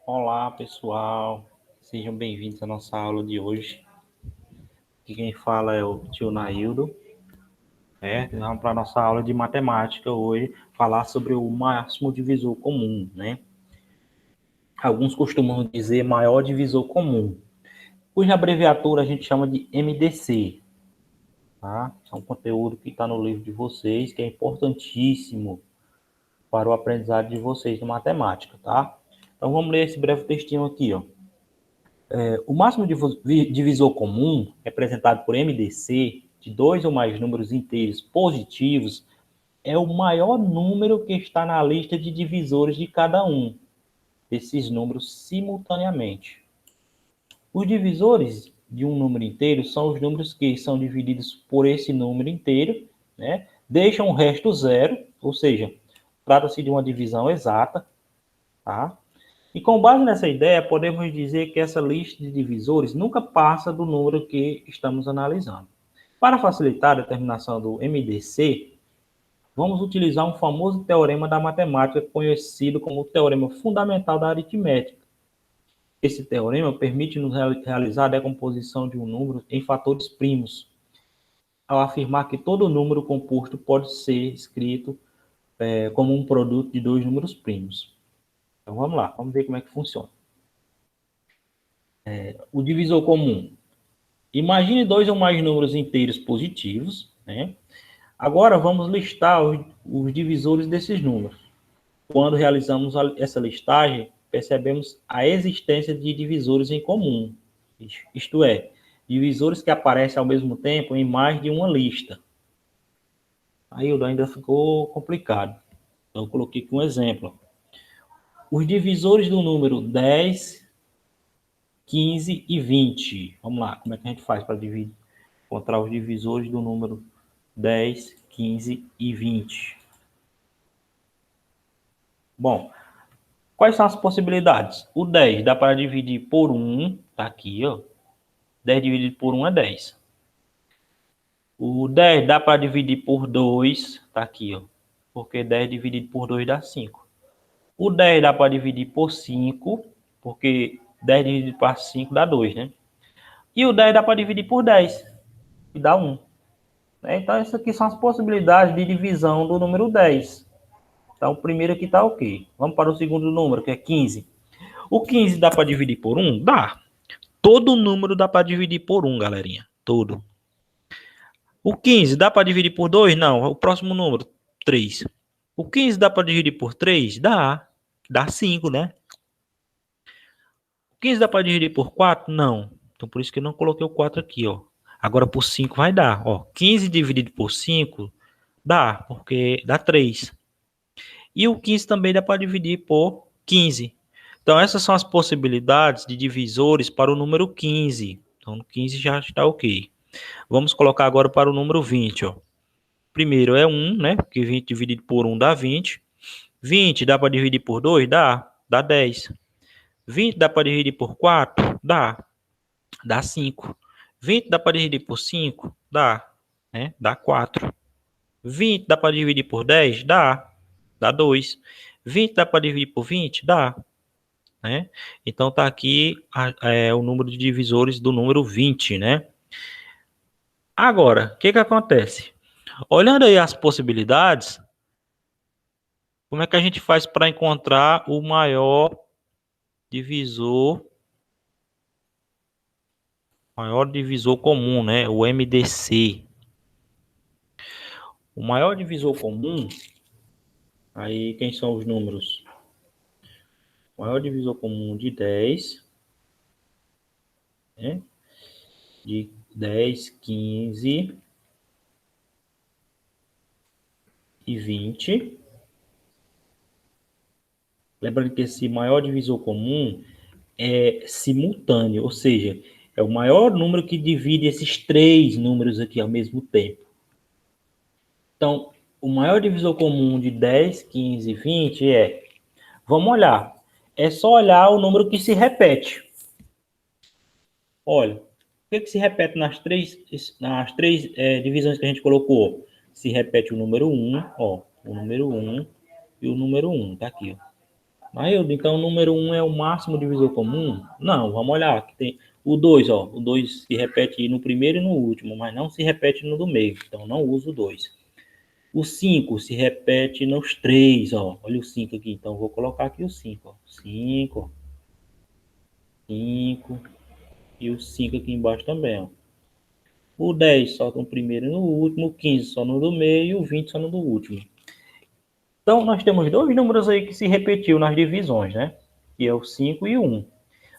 Olá, pessoal. Sejam bem-vindos à nossa aula de hoje. Aqui quem fala é o tio Naildo. Vamos para a nossa aula de matemática hoje, falar sobre o máximo divisor comum, né? Alguns costumam dizer maior divisor comum, cuja abreviatura a gente chama de MDC, tá? É um conteúdo que está no livro de vocês, que é importantíssimo para o aprendizado de vocês de matemática, tá? Então vamos ler esse breve textinho aqui, ó. O máximo divisor comum, representado por MDC, de dois ou mais números inteiros positivos, é o maior número que está na lista de divisores de cada um desses números simultaneamente. Os divisores de um número inteiro são os números que são divididos por esse número inteiro, né? Deixam o resto zero, ou seja, trata-se de uma divisão exata, tá? E com base nessa ideia, podemos dizer que essa lista de divisores nunca passa do número que estamos analisando. Para facilitar a determinação do MDC, vamos utilizar um famoso teorema da matemática conhecido como o teorema fundamental da aritmética. Esse teorema permite-nos realizar a decomposição de um número em fatores primos, ao afirmar que todo número composto pode ser escrito como um produto de dois números primos. Então vamos lá, vamos ver como é que funciona. O divisor comum. Imagine dois ou mais números inteiros positivos, né? Agora vamos listar os divisores desses números. Quando realizamos essa listagem, percebemos a existência de divisores em comum, isto é, divisores que aparecem ao mesmo tempo em mais de uma lista. Aí ainda ficou complicado. Então eu coloquei aqui um exemplo. Os divisores do número 10, 15 e 20. Vamos lá, como é que a gente faz para encontrar os divisores do número 10, 15 e 20? Bom, quais são as possibilidades? O 10 dá para dividir por 1, tá aqui, ó. 10 dividido por 1 é 10. O 10 dá para dividir por 2, tá aqui, ó. Porque 10 dividido por 2 dá 5. O 10 dá para dividir por 5, porque 10 dividido por 5 dá 2, né? E o 10 dá para dividir por 10, que dá 1. Então, essas aqui são as possibilidades de divisão do número 10. Então, o primeiro aqui está ok. Vamos para o segundo número, que é 15. O 15 dá para dividir por 1? Dá. Todo número dá para dividir por 1, galerinha. Todo. O 15 dá para dividir por 2? Não. O próximo número, 3. O 15 dá para dividir por 3? Dá. Dá 5, né? O 15 dá para dividir por 4? Não. Então, por isso que eu não coloquei o 4 aqui, ó. Agora, por 5 vai dar. Ó, 15 dividido por 5 dá, porque dá 3. E o 15 também dá para dividir por 15. Então, essas são as possibilidades de divisores para o número 15. Então, no 15 já está ok. Vamos colocar agora para o número 20. Ó. Primeiro é 1, né? Porque 20 dividido por 1 dá 20. 20 dá para dividir por 2? Dá. Dá 10. 20 dá para dividir por 4? Dá. Dá 5. 20 dá para dividir por 5? Dá. Né? Dá 4. 20 dá para dividir por 10? Dá. Dá 2. 20 dá para dividir por 20? Dá. Né? Então, está aqui o número de divisores do número 20, né? Agora, o que acontece? Olhando aí as possibilidades, como é que a gente faz para encontrar o maior divisor comum, né? O MDC. O maior divisor comum, aí quem são os números? O maior divisor comum de 10, né? De 10, 15 e 20. Lembrando que esse maior divisor comum é simultâneo, ou seja, é o maior número que divide esses três números aqui ao mesmo tempo. Então, o maior divisor comum de 10, 15 e 20 é... Vamos olhar. É só olhar o número que se repete. Olha, o que se repete nas três divisões que a gente colocou? Se repete o número 1, ó, o número 1 e o número 1, tá aqui, ó. Aí, então o número 1 é o máximo divisor comum? Não, vamos olhar. Aqui tem o 2, ó. O 2 se repete no primeiro e no último, mas não se repete no do meio. Então não uso o 2. O 5 se repete nos 3, ó. Olha o 5 aqui. Então vou colocar aqui o 5, ó. 5, 5 e o 5 aqui embaixo também, ó. O 10 só no primeiro e no último, o 15 só no do meio e o 20 só no do último. Então, nós temos dois números aí que se repetiu nas divisões, né? Que é o 5 e o 1.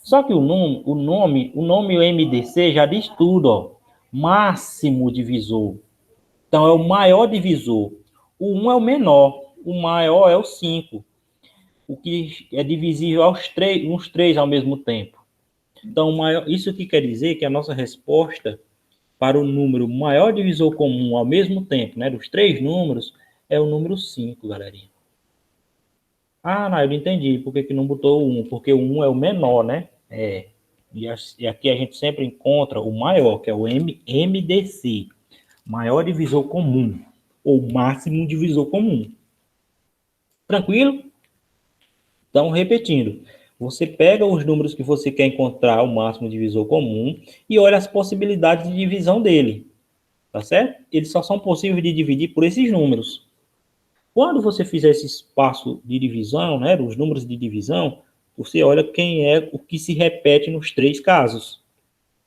Só que o nome MDC já diz tudo, ó. Máximo divisor. Então, é o maior divisor. O 1 é o menor. O maior é o 5. O que é divisível uns 3 ao mesmo tempo. Então, isso que quer dizer que a nossa resposta para o número maior divisor comum ao mesmo tempo, né? Dos 3 números, é o número 5, galerinha. Ah, não, eu não entendi. Por que não botou o 1? Porque o 1 é o menor, né? E aqui a gente sempre encontra o maior, que é o MDC. Maior divisor comum. Ou máximo divisor comum. Tranquilo? Então, repetindo. Você pega os números que você quer encontrar o máximo divisor comum e olha as possibilidades de divisão dele. Tá certo? Eles só são possíveis de dividir por esses números. Quando você fizer esse espaço de divisão, né, os números de divisão, você olha quem é o que se repete nos 3 casos.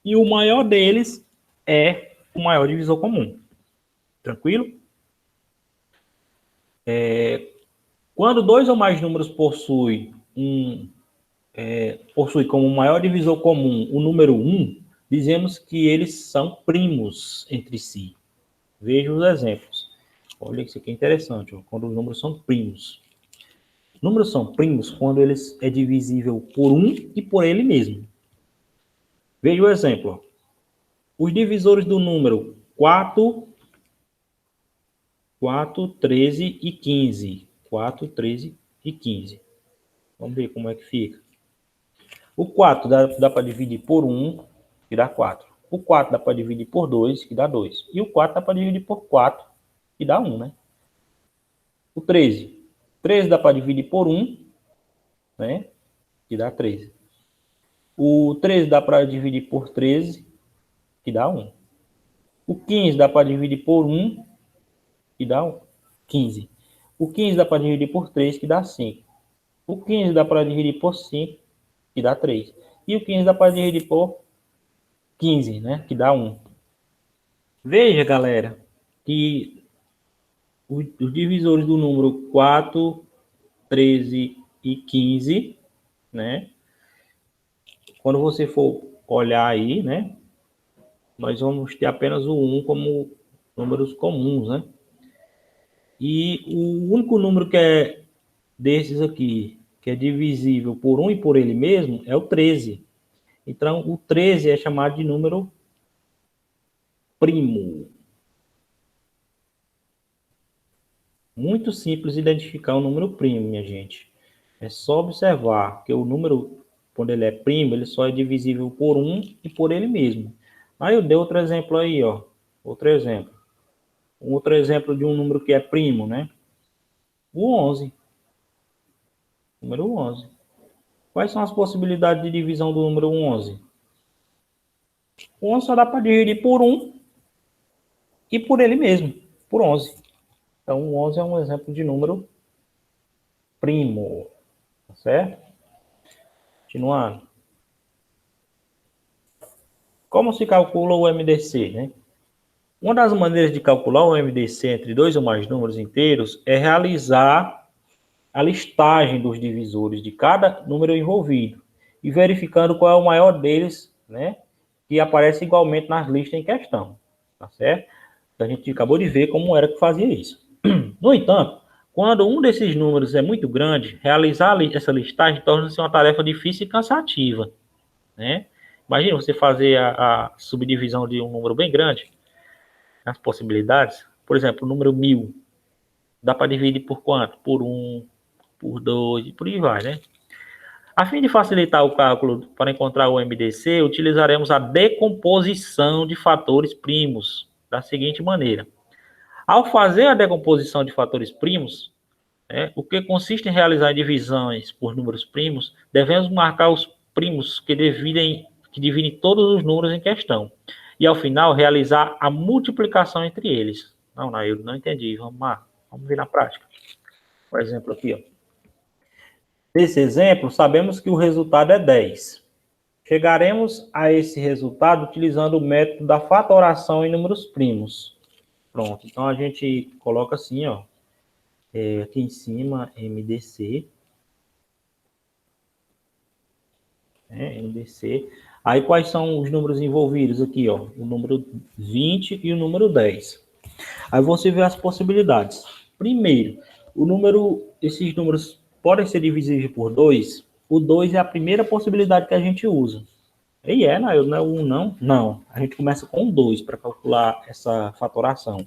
E o maior deles é o maior divisor comum. Tranquilo? Quando 2 ou mais números possuem como maior divisor comum o número 1, dizemos que eles são primos entre si. Veja os exemplos. Olha, isso aqui é interessante, ó, quando os números são primos. Números são primos quando eles é divisível por 1 e por ele mesmo. Veja o exemplo. Ó. Os divisores do número 4, 13 e 15. 4, 13 e 15. Vamos ver como é que fica. O 4 dá para dividir por 1, que dá 4. O 4 dá para dividir por 2, que dá 2. E o 4 dá para dividir por 4, que dá 1, né? O 13. 13 dá para dividir por 1, né? Que dá 13. O 13 dá para dividir por 13, que dá 1. O 15 dá para dividir por 1, que dá 15. O 15 dá para dividir por 3, que dá 5. O 15 dá para dividir por 5, que dá 3. E o 15 dá para dividir por 15, né? Que dá 1. Veja, galera, que os divisores do número 4, 13 e 15, né? Quando você for olhar aí, né? Nós vamos ter apenas o 1 como números comuns, né? E o único número que é desses aqui, que é divisível por 1 e por ele mesmo, é o 13. Então, o 13 é chamado de número primo. Muito simples identificar o número primo, minha gente. É só observar que o número, quando ele é primo, ele só é divisível por 1 e por ele mesmo. Aí eu dei outro exemplo aí, ó. Outro exemplo de um número que é primo, né? O 11. Número 11. Quais são as possibilidades de divisão do número 11? O 11 só dá para dividir por 1 e por ele mesmo, por 11. Então, o 11 é um exemplo de número primo, tá certo? Continuando. Como se calcula o MDC, né? Uma das maneiras de calcular o MDC entre 2 ou mais números inteiros é realizar a listagem dos divisores de cada número envolvido e verificando qual é o maior deles, né? Que aparece igualmente nas listas em questão, tá certo? A gente acabou de ver como era que fazia isso. No entanto, quando um desses números é muito grande, realizar essa listagem torna-se uma tarefa difícil e cansativa, né? Imagina você fazer a subdivisão de um número bem grande, as possibilidades. Por exemplo, o número 1000, dá para dividir por quanto? Por 1, por 2, e por aí vai, né? A fim de facilitar o cálculo para encontrar o MDC, utilizaremos a decomposição de fatores primos da seguinte maneira. Ao fazer a decomposição de fatores primos, O que consiste em realizar divisões por números primos, devemos marcar os primos que dividem todos os números em questão. E, ao final, realizar a multiplicação entre eles. Não, eu não entendi. Vamos lá. Vamos ver na prática. Por exemplo, aqui, ó. Nesse exemplo, sabemos que o resultado é 10. Chegaremos a esse resultado utilizando o método da fatoração em números primos. Pronto, então a gente coloca assim, ó, aqui em cima, MDC, MDC. Aí quais são os números envolvidos aqui, ó, o número 20 e o número 10. Aí você vê as possibilidades. Primeiro, esses números podem ser divisíveis por 2. O 2 é a primeira possibilidade que a gente usa. E não é o 1 não? Não. A gente começa com o 2 para calcular essa fatoração.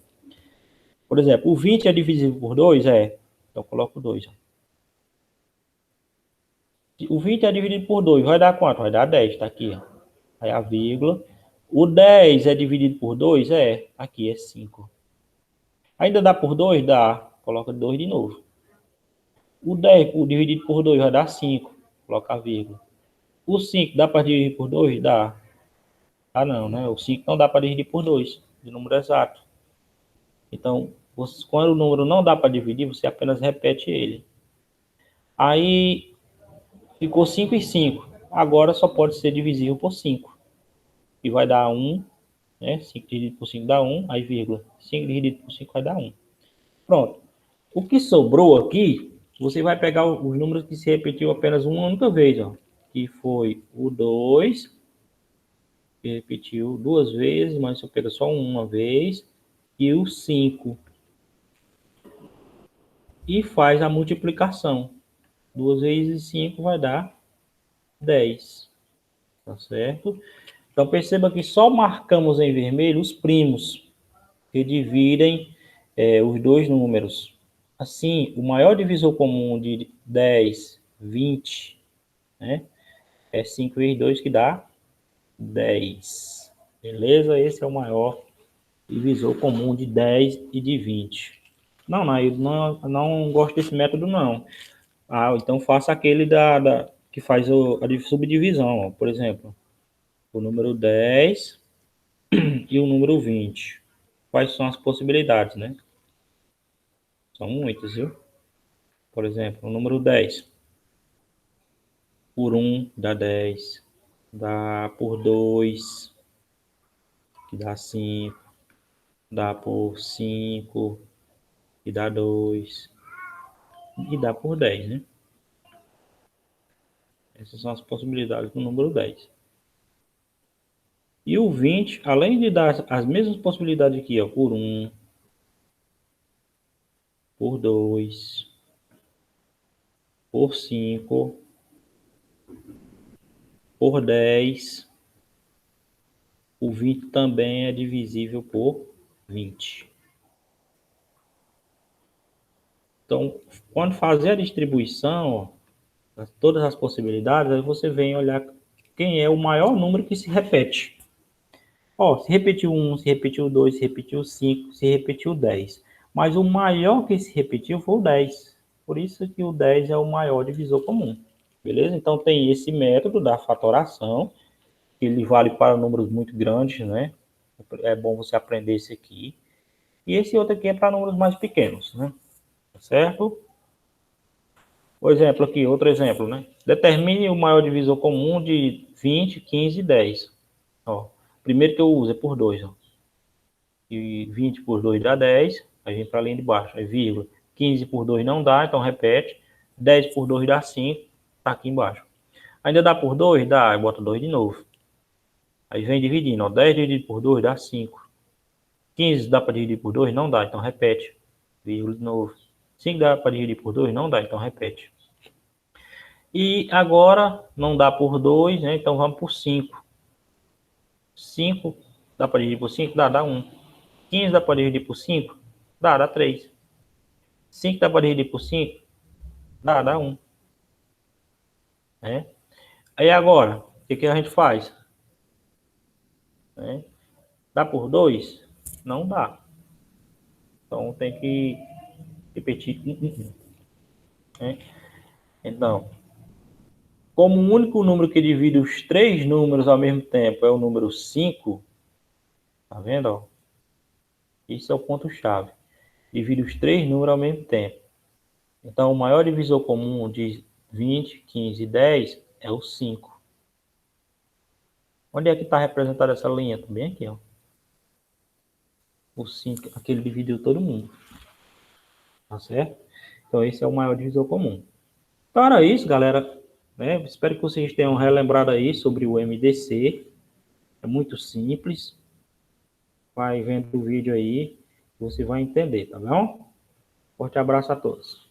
Por exemplo, o 20 é divisível por 2? É. Então, eu coloco 2. O 20 é dividido por 2, vai dar quanto? Vai dar 10, tá aqui, ó. Aí a vírgula. O 10 é dividido por 2? É. Aqui é 5. Ainda dá por 2? Dá. Coloca 2 de novo. O 10 dividido por 2 vai dar 5. Coloca a vírgula. O 5 dá para dividir por 2? Dá. Ah, não, né? O 5 não dá para dividir por 2, de número exato. Então, quando o número não dá para dividir, você apenas repete ele. Aí, ficou 5 e 5. Agora só pode ser divisível por 5. E vai dar 1, né? 5 dividido por 5 dá 1, aí vírgula. 5 dividido por 5 vai dar 1. Pronto. O que sobrou aqui, você vai pegar os números que se repetiu apenas uma única vez, ó. Que foi o 2, que repetiu duas vezes, mas você pega só uma vez. E o 5. E faz a multiplicação. 2 vezes 5 vai dar 10. Tá certo? Então, perceba que só marcamos em vermelho os primos, que dividem os dois números. Assim, o maior divisor comum de 10, 20, né, é 5 vezes 2, que dá 10. Beleza? Esse é o maior divisor comum de 10 e de 20. Eu não gosto desse método, não. Então faça aquele que faz a subdivisão, ó. Por exemplo, o número 10 e o número 20. Quais são as possibilidades, né? São muitas, viu? Por exemplo, o número 10 por 1 dá 10, dá por 2, que dá 5, dá por 5, que dá 2, e dá por 10, né? Essas são as possibilidades do número 10. E o 20, além de dar as mesmas possibilidades aqui, ó, por 1, por 2, por 5, por 10, o 20 também é divisível por 20. Então, quando fazer a distribuição, ó, todas as possibilidades, aí você vem olhar quem é o maior número que se repete. Ó, se repetiu 1, se repetiu 2, se repetiu 5, se repetiu 10. Mas o maior que se repetiu foi o 10. Por isso que o 10 é o maior divisor comum. Beleza? Então tem esse método da fatoração, que ele vale para números muito grandes, né? É bom você aprender esse aqui. E esse outro aqui é para números mais pequenos, né? Certo? Por exemplo aqui, outro exemplo, né? Determine o maior divisor comum de 20, 15 e 10. Ó, primeiro que eu uso é por 2, ó. E 20 por 2 dá 10, aí vem para a linha de baixo, aí vírgula. 15 por 2 não dá, então repete. 10 por 2 dá 5, tá aqui embaixo. Ainda dá por 2? Dá, eu boto 2 de novo. Aí vem dividindo, ó, 10 dividido por 2 dá 5. 15 dá para dividir por 2? Não dá, então repete. Vírgula de novo. 5 dá para dividir por 2? Não dá, então repete. E agora não dá por 2, né? Então vamos por 5. 5 dá para dividir por 5? Dá 1. 15 dá para dividir por 5? Dá 3. 5 dá para dividir por 5? Dá 1. Né? Aí agora, o que a gente faz? Né? Dá por 2? Não dá. Então tem que repetir. né? Então, como o único número que divide os três números ao mesmo tempo é o número 5, tá vendo? Ó? Isso é o ponto-chave. Divide os três números ao mesmo tempo. Então, o maior divisor comum de 20, 15 e 10 é o 5. Onde é que está representada essa linha? Também aqui, ó. O 5, aquele dividiu todo mundo. Tá certo? Então, esse é o maior divisor comum. Então, era isso, galera. Né? Espero que vocês tenham relembrado aí sobre o MDC. É muito simples. Vai vendo o vídeo aí, você vai entender, tá bom? Forte abraço a todos.